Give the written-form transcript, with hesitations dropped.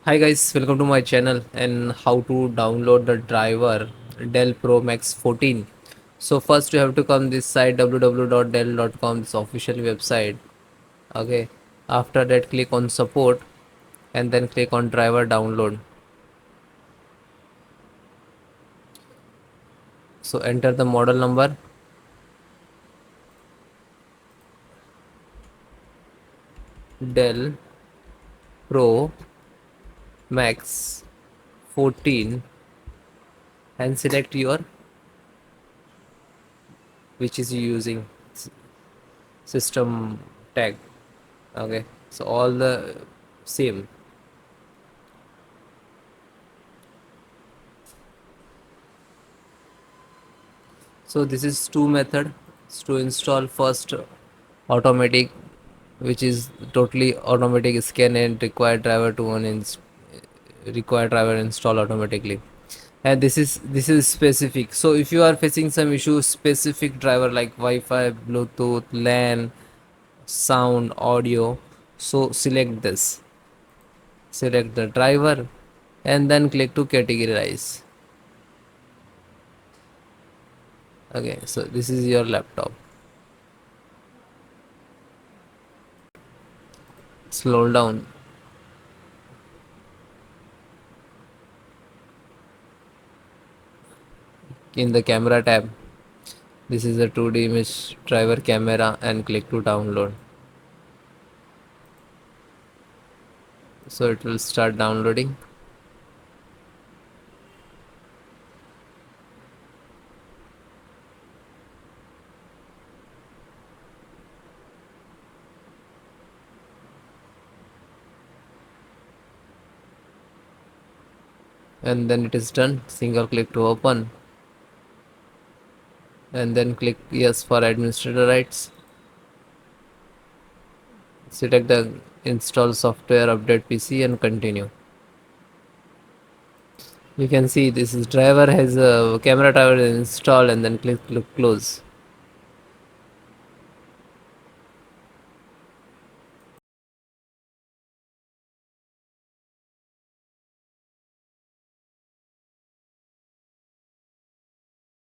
Hi guys, welcome to my channel and how to download the driver Dell Pro Max 14. So first you have to come this site www.dell.com, this official website. Okay, after that click on support and then click on driver download. So enter the model number, Dell Pro Max 14, and select your which is using system tag. Okay, so all the same. So this is two methods to install. First, automatic, which is totally automatic scan and require driver install automatically. And this is specific. So if you are facing some issue, specific driver like Wi-Fi, Bluetooth, LAN, sound, audio, so select this. Select the driver and then click to categorize. Okay, so this is your laptop. Scroll down. In the camera tab, this is a 2D image driver camera and click to download. So it will start downloading. And then it is done. Single click to open and then click yes for administrator rights. Select the install software, update PC and continue. You can see this is driver has a camera driver installed and then click close.